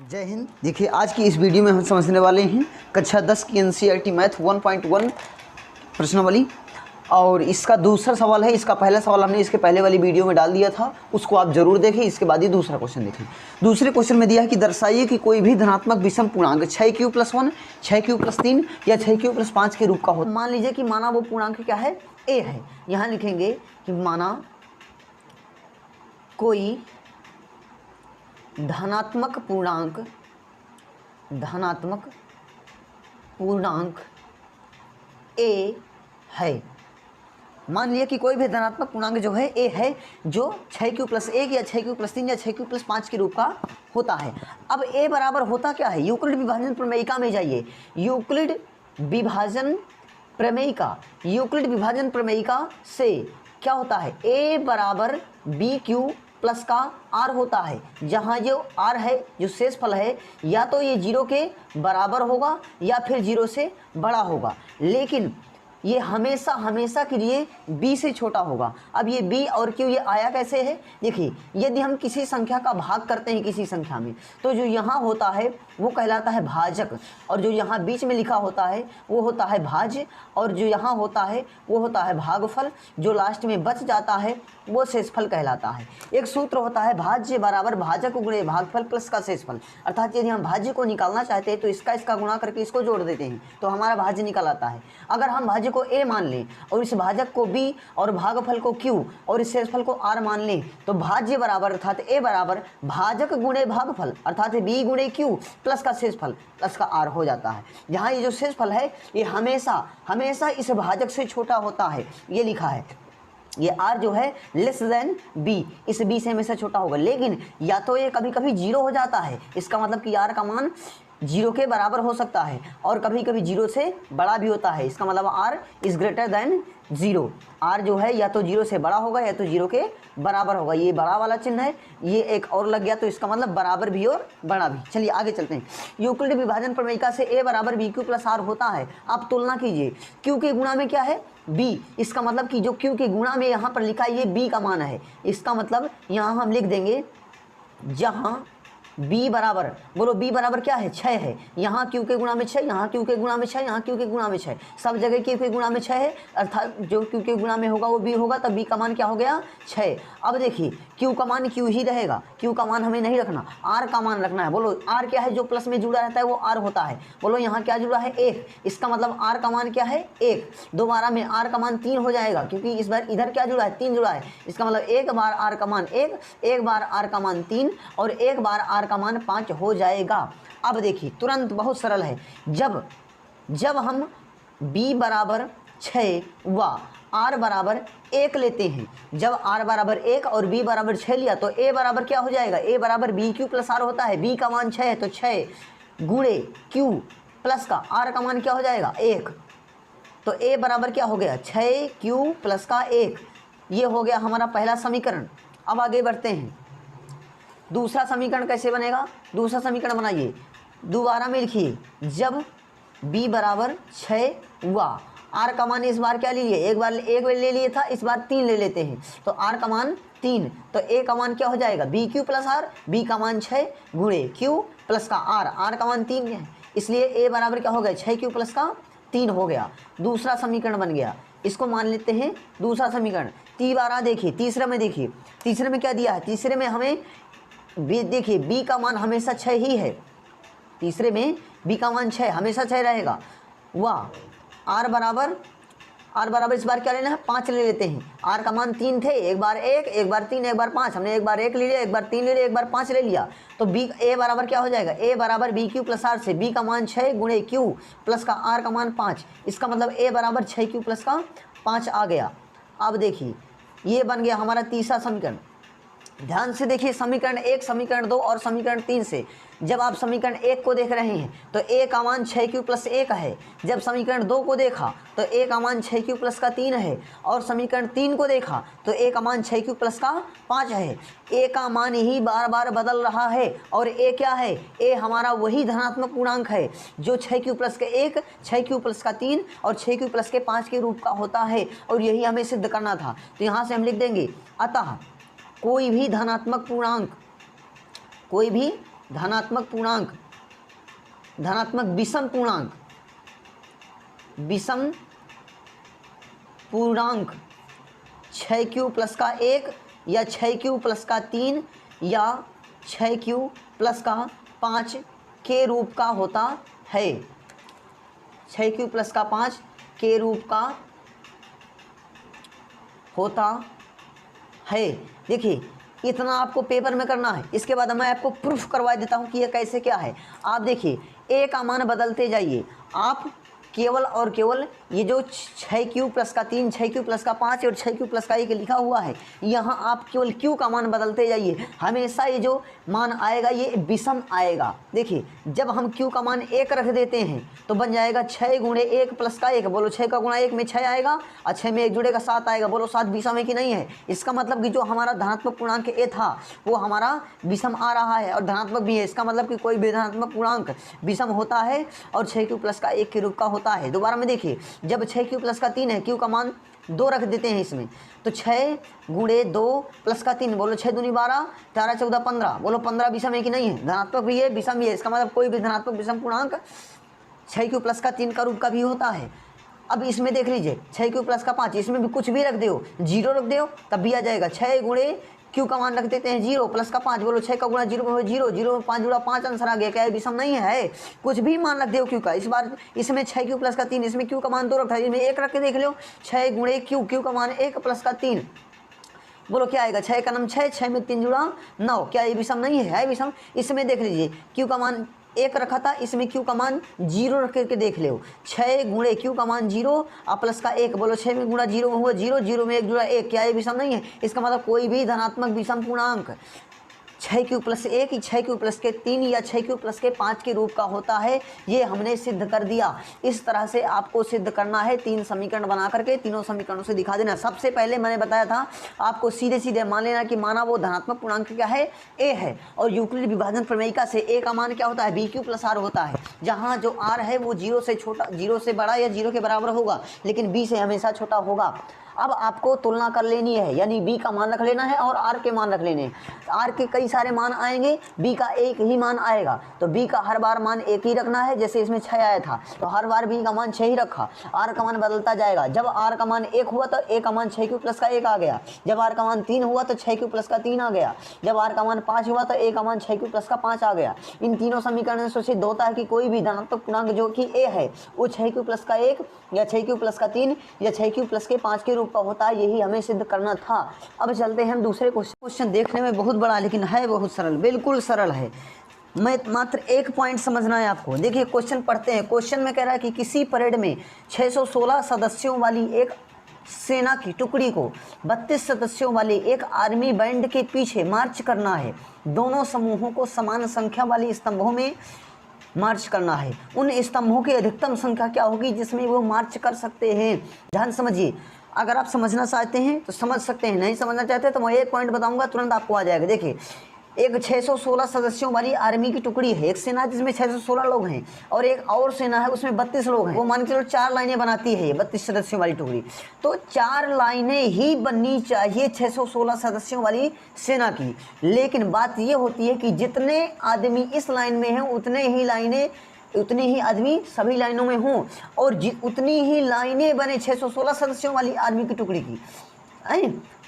जय हिंद। देखिए, आज की इस वीडियो में हम समझने वाले हैं कक्षा 10 की एनसीईआरटी मैथ 1.1 प्रश्नावली। और इसका दूसरा सवाल है। इसका पहला सवाल हमने इसके पहले वाली वीडियो में डाल दिया था, उसको आप जरूर देखें। इसके बाद ही दूसरा क्वेश्चन देखें। दूसरे क्वेश्चन में दिया है कि दर्शाइए कि कोई भी धनात्मक विषम पूर्णांक 6q+1, 6q+3 या 6q+5 के रूप का हो। मान लीजिए कि माना वो पूर्णांक क्या है, a है। यहाँ लिखेंगे कि माना कोई धनात्मक पूर्णांक a है। मान लिया कि कोई भी धनात्मक पूर्णांक जो है a है, जो 6q+1 या 6q+3 या 6q+5 के रूप का होता है। अब a बराबर होता क्या है, यूक्लिड विभाजन प्रमेयिका में जाइए। यूक्लिड विभाजन प्रमेयिका से क्या होता है, a बराबर bq प्लस का r होता है। जहाँ जो r है, जो शेषफल है, या तो ये 0 के बराबर होगा या फिर 0 से बड़ा होगा, लेकिन ये हमेशा के लिए b से छोटा होगा। अब ये b और q ये आया कैसे है, देखिए, यदि हम किसी संख्या का भाग करते हैं किसी संख्या में, तो जो यहाँ होता है वो कहलाता है भाजक, और जो यहाँ बीच में लिखा होता है वो होता है भाज्य, और जो यहाँ होता है वो होता है भागफल। जो लास्ट में बच जाता है वो शेषफल कहलाता है। एक सूत्र होता है भाज्य बराबर भाजक गुणे भागफल प्लस का शेषफल। अर्थात यदि हम भाज्य को निकालना चाहते हैं तो इसका गुणा करके इसको जोड़ देते हैं तो हमारा भाज्य निकल आता है। अगर हम भाज्य को a मान लें और इस भाजक को b और भागफल को q और इस शेषफल को r मान लें, तो भाज्य बराबर अर्थात a बराबर भाजक गुणे भागफल अर्थात b गुणे q प्लस का शेषफल प्लस का r हो जाता है। जहाँ ये जो शेषफल है ये हमेशा इस भाजक से छोटा होता है। ये लिखा है, ये r जो है लेस देन b, इस b से हमेशा छोटा होगा। लेकिन या तो ये कभी कभी 0 हो जाता है, इसका मतलब कि r का मान 0 के बराबर हो सकता है, और कभी कभी 0 से बड़ा भी होता है। इसका मतलब r is greater than 0। r जो है या तो 0 से बड़ा होगा या तो 0 के बराबर होगा। ये बड़ा वाला चिन्ह है, ये एक और लग गया, तो इसका मतलब बराबर भी और बड़ा भी। चलिए आगे चलते हैं। यूक्लिड विभाजन प्रमेयिका से a बराबर bq प्लस r होता है। आप तुलना कीजिए, q के गुणा में क्या है, b। इसका मतलब कि जो q के गुणा में यहाँ पर लिखा है ये b का मान है। इसका मतलब यहाँ हम लिख देंगे, जहाँ b बराबर, बोलो b बराबर क्या है, 6 है। यहाँ q के गुणा में 6, यहाँ q के गुणा में 6, यहाँ q के गुणा में 6, सब जगह q के गुणा में 6 है। अर्थात जो q के गुणा में होगा वो b होगा, तब b का मान क्या हो गया, 6। अब देखिए q का मान q ही रहेगा, q का मान हमें नहीं रखना, r का मान रखना है। बोलो r क्या है, जो प्लस में जुड़ा रहता है वो r होता है। बोलो यहाँ क्या जुड़ा है, 1। इसका मतलब r का मान क्या है, 1। दोबारा में r का मान 3 हो जाएगा, क्योंकि इस बार इधर क्या जुड़ा है, 3 जुड़ा है। इसका मतलब एक बार r का मान 1, एक बार r का मान 3 और एक बार r का मान 5 हो जाएगा। अब देखिए तुरंत, बहुत सरल है। जब हम b बराबर 6 व r बराबर 1 लेते हैं, जब r बराबर 1 और b बराबर 6 लिया, तो a बराबर क्या हो जाएगा, a बराबर bq प्लस r होता है। b का मान 6 है, तो 6 गुणे q प्लस का r का मान क्या हो जाएगा, 1। तो a बराबर क्या हो गया, 6q प्लस का 1। ये हो गया हमारा पहला समीकरण। अब आगे बढ़ते हैं। दूसरा समीकरण कैसे बनेगा, दूसरा समीकरण बनाइए, दोबारा में लिखिए, जब b बराबर 6 हुआ, r का मान इस बार क्या लीजिए, एक बार ले लिया था, इस बार 3 ले लेते हैं, तो r का मान 3, तो a का मान क्या हो जाएगा, bq प्लस r, b का मान 6 गुणे q प्लस का r का मान 3 है, इसलिए a बराबर क्या हो गया, 6q प्लस का 3 हो गया। दूसरा समीकरण बन गया, इसको मान लेते हैं दूसरा समीकरण। तीसरा देखिए, तीसरे में क्या दिया है, तीसरे में हमें देखिए b का मान हमेशा 6 ही है। तीसरे में b का मान 6 हमेशा 6 रहेगा। वाह, r बराबर इस बार क्या लेना है, 5 ले लेते हैं। r का मान 3 थे, एक बार 1, एक बार 3, एक बार 5। हमने एक बार 1 ले लिया, एक बार 3 ले लिया, एक बार 5 ले लिया, तो a बराबर क्या हो जाएगा, a बराबर bq प्लस r से b का मान 6 गुणे q प्लस का r का मान 5। इसका मतलब a बराबर 6q प्लस का 5 आ गया। अब देखिए ये बन गया हमारा तीसरा समीकरण। ध्यान से देखिए, समीकरण 1, समीकरण 2 और समीकरण 3 से जब आप समीकरण 1 को देख रहे हैं तो a का मान 6q प्लस 1 है। जब समीकरण 2 को देखा तो a का मान 6q प्लस का 3 है, और समीकरण 3 को देखा तो a का मान 6q प्लस का 5 है। a का मान ही बार बार बदल रहा है, और a क्या है, a हमारा वही धनात्मक पूर्णांक है जो 6q प्लस के 1, 6q प्लस का 3 और 6q प्लस के 5 के रूप का होता है, और यही हमें सिद्ध करना था। तो यहाँ से हम लिख देंगे, अतः कोई भी धनात्मक धनात्मक पूर्णांक, धनात्मक विषम पूर्णांक, विषम पूर्णांक 6q प्लस का 1 या 6q प्लस का 3 या 6q प्लस का 5 के रूप का होता है। 6q प्लस का 5 के रूप का होता है। देखिए इतना आपको पेपर में करना है। इसके बाद मैं आपको प्रूफ करवा देता हूँ कि ये कैसे क्या है। आप देखिए ए का मान बदलते जाइए, आप केवल और केवल ये जो 6q प्लस का 3, 6q प्लस का 5 और 6q प्लस का 1 लिखा हुआ है, यहाँ आप केवल q का मान बदलते जाइए। हमेशा ये जो मान आएगा ये विषम आएगा। देखिए जब हम q का मान 1 रख देते हैं तो बन जाएगा 6 गुणे 1 प्लस का 1। बोलो 6 का गुणा 1 में 6 आएगा और 6 में 1 जुड़ेगा 7 आएगा। बोलो 7 विषम है कि नहीं है? इसका मतलब कि जो हमारा धनात्मक पूर्णांक a था वो हमारा विषम आ रहा है और धनात्मक भी है। इसका मतलब कि कोई भी धनात्मक पूर्णांक विषम होता है और 6q प्लस का 1 के रूप का होता है। दोबारा में देखिए जब 6q प्लस का 3 है, q का मान 2 रख देते हैं इसमें, तो 6 गुणे 2 प्लस का 3। बोलो 6 दूनी 12, 4 14 15। बोलो 15 विषम है कि नहीं है? धनात्मक भी है विषम भी है। इसका मतलब कोई भी धनात्मक विषम पूर्णांक 6q प्लस का 3 का रूप का भी होता है। अब इसमें देख लीजिए 6q प्लस का 5, इसमें भी कुछ भी रख दो, 0 रख दो तब भी आ जाएगा। 6 गुणे q का मान रख देते हैं 0 प्लस का 5। बोलो 6 का गुणा 0 में 0, 0 में 5 जुड़ा 5 आंसर आ गया। क्या है? विषम नहीं है। कुछ भी मान रख दो q का। इस बार इसमें 6q प्लस का 3, इसमें q का मान 2 रखा है, इसमें 1 रख के देख लो। 6 गुणे q का मान 1 प्लस का 3। बोलो क्या आएगा? 6 का नाम 6, 6 में 3 जुड़ा 9। क्या ये विषम नहीं है? विषम। इसमें देख लीजिए q का मान 1 रखा था, इसमें q का मान 0 रख करके देख लो। 6 गुणे q का मान 0 और प्लस का 1। बोलो 6 में गुणा 0 में हुआ 0, 0 में 1 जुड़ा 1। क्या ये विषम नहीं है? इसका मतलब कोई भी धनात्मक विषम पूर्णांक 6q प्लस 1, 6q प्लस के 3 या 6q प्लस के 5 के रूप का होता है। ये हमने सिद्ध कर दिया। इस तरह से आपको सिद्ध करना है। 3 समीकरण बना करके तीनों समीकरणों से दिखा देना। सबसे पहले मैंने बताया था आपको सीधे सीधे मान लेना कि माना वो धनात्मक पूर्णांक क्या है? a है। और यूक्लिड विभाजन प्रमेयिका से a का मान क्या होता है? bq प्लस r होता है। जहाँ जो r है वो 0 से छोटा, 0 से बड़ा या 0 के बराबर होगा, लेकिन b से हमेशा छोटा होगा। अब आपको तुलना कर लेनी है, यानी b का मान रख लेना है और r के मान रख लेने हैं। r के कई सारे मान आएंगे, b का एक ही मान आएगा, तो b का हर बार मान एक ही रखना है। जैसे इसमें 6 आया था तो हर बार b का मान 6 ही रखा। r का मान बदलता जाएगा। जब r का मान 1 हुआ तो a का मान 6q प्लस का 1 आ गया। जब r का मान 3 हुआ तो 6q प्लस का 3 आ गया। जब r का मान 5 हुआ तो a का मान 6q प्लस का 5 आ गया। इन तीनों समीकरण से सिद्ध होता है कि कोई भी धनात्मक पूर्णांक जो कि a है वो 6q प्लस का 1 या 6q प्लस का 3 या 6q प्लस के 5 के रूप का होता है। यही हमें सिद्ध करना था। अब चलते हैं हम दूसरे क्वेश्चन। देखने में बहुत बड़ा लेकिन है बहुत सरल, बिल्कुल सरल है। मैं मात्र एक पॉइंट समझना है आपको। देखिए क्वेश्चन पढ़ते हैं। क्वेश्चन में कह रहा है कि किसी परेड में 616 सदस्यों वाली एक सेना की टुकड़ी को 32 सदस्यों वाले एक आर्मी बैंड के पीछे मार्च करना है। दोनों समूहों को समान संख्या वाली स्तंभों में मार्च करना है। उन स्तंभों की अधिकतम संख्या क्या होगी जिसमें वो मार्च कर सकते हैं? ध्यान समझिए। अगर आप समझना चाहते हैं तो समझ सकते हैं, नहीं समझना चाहते तो मैं एक पॉइंट बताऊंगा, तुरंत आपको आ जाएगा। देखिए एक 616 सदस्यों वाली आर्मी की टुकड़ी है, एक सेना जिसमें 616 लोग हैं और एक और सेना है उसमें 32 लोग हैं। वो मान के चलो 4 लाइनें बनाती है ये 32 सदस्यों वाली टुकड़ी। तो 4 लाइनें ही बननी चाहिए 616 सदस्यों वाली सेना की। लेकिन बात ये होती है कि जितने आदमी इस लाइन में हैं उतने ही आदमी सभी लाइनों में हों और उतनी ही लाइनें बने 616 सदस्यों वाली आर्मी की टुकड़ी की।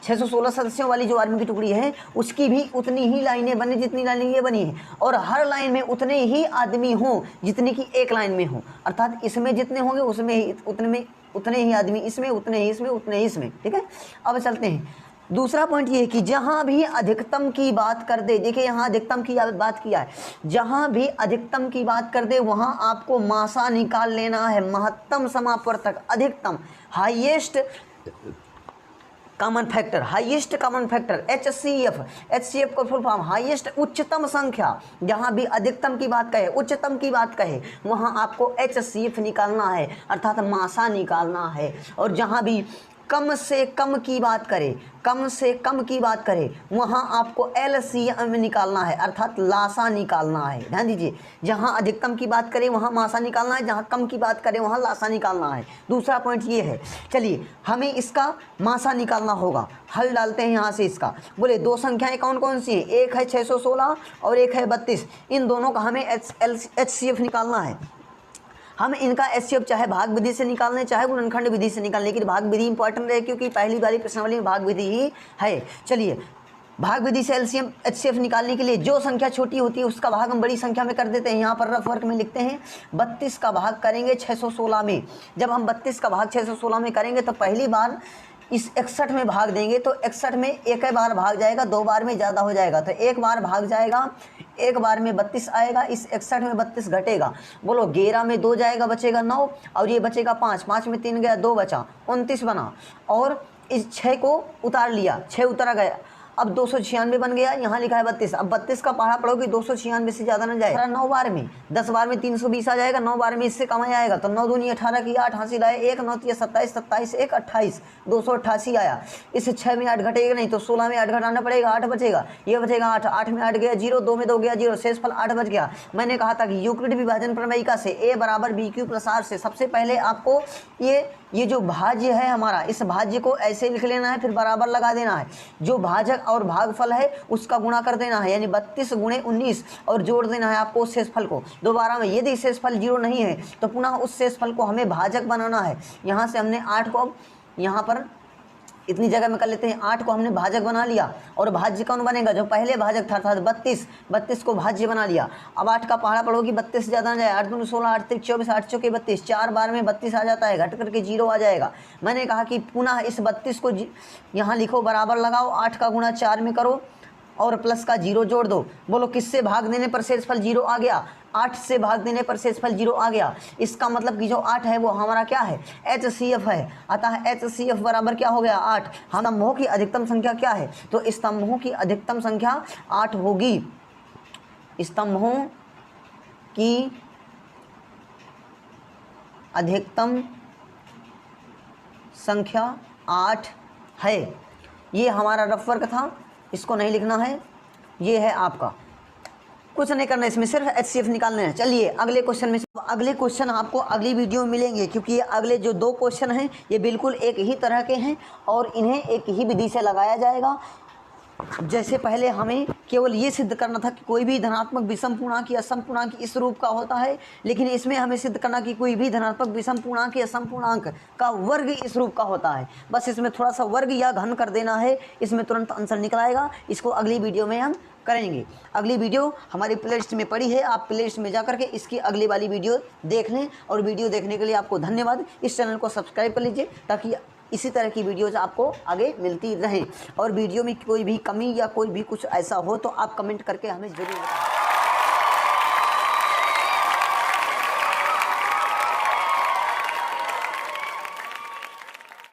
616 सदस्यों वाली जो आर्मी की टुकड़ी है उसकी भी उतनी ही लाइनें बने जितनी लाइनें ये बनी है, और हर लाइन में उतने ही आदमी हों जितने की एक लाइन में हो। अर्थात इसमें जितने होंगे उसमें ही उतने ही आदमी, इसमें उतने ही इसमें, उतने ही इसमें। ठीक है, अब चलते हैं। दूसरा पॉइंट ये है कि जहां भी अधिकतम की बात कर दे, देखिए यहाँ अधिकतम की बात किया है, जहां भी अधिकतम की बात कर दे वहां आपको मासा निकाल लेना है। महत्तम समापवर्तक, अधिकतम, highest common factor, highest common factor HCF को फुल फॉर्म हाईएस्ट उच्चतम संख्या। जहां भी अधिकतम की बात कहे, उच्चतम की बात कहे, वहां आपको HCF निकालना है, अर्थात मासा निकालना है। और जहां भी कम से कम की बात करें, कम से कम की बात करें, वहाँ आपको एलसीएम निकालना है, अर्थात लासा निकालना है। ध्यान दीजिए, जहाँ अधिकतम की बात करें वहाँ मासा निकालना है, जहाँ कम की बात करें वहाँ लासा निकालना है। दूसरा पॉइंट ये है। चलिए हमें इसका मासा निकालना होगा, हल डालते हैं यहाँ से इसका। बोले दो संख्याएं कौन कौन सी हैं, एक है 616 और एक है 32। इन दोनों का हमें HCF निकालना है। हम इनका HCF चाहे भाग विधि से निकालने चाहे गुणनखंड विधि से निकालने, लेकिन भाग विधि इंपॉर्टेंट है क्योंकि पहली वाली प्रश्नावली में भाग विधि ही है। चलिए भाग विधि से LCM HCF निकालने के लिए जो संख्या छोटी होती है उसका भाग हम बड़ी संख्या में कर देते हैं। यहाँ पर रफ वर्क में लिखते हैं 32 का भाग करेंगे 616 में। जब हम 32 का भाग 616 में करेंगे तो पहली बार इस 61 में भाग देंगे तो 61 में एक बार भाग जाएगा, 2 बार में ज़्यादा हो जाएगा, तो एक बार भाग जाएगा, एक बार में 32 आएगा, इस 61 में 32 घटेगा। बोलो 11 में 2 जाएगा, बचेगा 9 और ये बचेगा 5, 5 में 3 गया, 2 बचा, 29 बना। और इस 6 को उतार लिया, 6 उतारा गया, अब 296 बन गया। यहाँ लिखा है 32। अब 32 का पहाड़ा पढ़ोगे 296 से ज़्यादा न जाए। 9 बार में 10 बार में 320 आ जाएगा, 9 बार में इससे कम आएगा तो 9 दूनी 18 की 8 हासिल आए, 1 9 3 27, 27 1 28, 288 आया। इस 6 में 8 घटेगा नहीं तो 16 में 8 घटाना पड़ेगा, 8 बचेगा, ये बचेगा 8, 8 में 8 गया 0, 2 में 2 गया 0, शेष फल 8 बच गया। मैंने कहा था कि यूक्लिड विभाजन प्रमेयिका से A बराबर BQ + R से सबसे पहले आपको ये जो भाज्य है हमारा, इस भाज्य को ऐसे लिख लेना है, फिर बराबर लगा देना है। जो भाजक और भागफल है उसका गुणा कर देना है, यानी 32 × 19 और जोड़ देना है आपको शेषफल को। दोबारा में यदि शेषफल 0 नहीं है तो पुनः उस शेषफल को हमें भाजक बनाना है। यहाँ से हमने 8 को, अब यहाँ पर इतनी जगह में कर लेते हैं, 8 को हमने भाजक बना लिया और भाज्य कौन बनेगा, जो पहले भाजक था 32 को भाज्य बना लिया। अब 8 का पहाड़ा पढ़ोगी 32 से ज़्यादा ना जाए, 8 दूनी 16, 8 3 24, 8 चौके 32, 4 बार में 32 आ जाता है, घट करके 0 आ जाएगा। मैंने कहा कि पुनः इस 32 को यहाँ लिखो, बराबर लगाओ, 8 का गुणा 4 में करो और प्लस का 0 जोड़ दो। बोलो किससे भाग देने पर शेषफल 0 आ गया, 8 से भाग देने पर शेषफल 0 आ गया। इसका मतलब कि जो 8 है वो हमारा क्या है, HCF है। अतः HCF बराबर क्या हो गया, 8। स्तंभों की अधिकतम संख्या क्या है, तो स्तंभों की अधिकतम संख्या 8 होगी। स्तंभों की अधिकतम संख्या 8 है। ये हमारा रफ वर्क था, इसको नहीं लिखना है, ये है आपका, कुछ नहीं करना, इसमें सिर्फ HCF निकालना है। चलिए अगले क्वेश्चन में, अगले क्वेश्चन आपको अगली वीडियो में मिलेंगे क्योंकि ये अगले जो 2 क्वेश्चन हैं ये बिल्कुल एक ही तरह के हैं और इन्हें एक ही विधि से लगाया जाएगा। जैसे पहले हमें केवल ये सिद्ध करना था कि कोई भी धनात्मक विषम पूर्णांक या सम पूर्णांक इस रूप का होता है, लेकिन इसमें हमें सिद्ध करना कि कोई भी धनात्मक विषम पूर्णांक या सम पूर्णांक का वर्ग इस रूप का होता है। बस इसमें थोड़ा सा वर्ग या घन कर देना है, इसमें तुरंत आंसर निकल आएगा। इसको अगली वीडियो में हम करेंगे। अगली वीडियो हमारी प्लेलिस्ट में पड़ी है, आप प्लेलिस्ट में जा करके इसकी अगली वाली वीडियो देख लें। और वीडियो देखने के लिए आपको धन्यवाद। इस चैनल को सब्सक्राइब कर लीजिए ताकि इसी तरह की वीडियोज़ आपको आगे मिलती रहें। और वीडियो में कोई भी कमी या कोई भी कुछ ऐसा हो तो आप कमेंट करके हमें जरूर बताएं।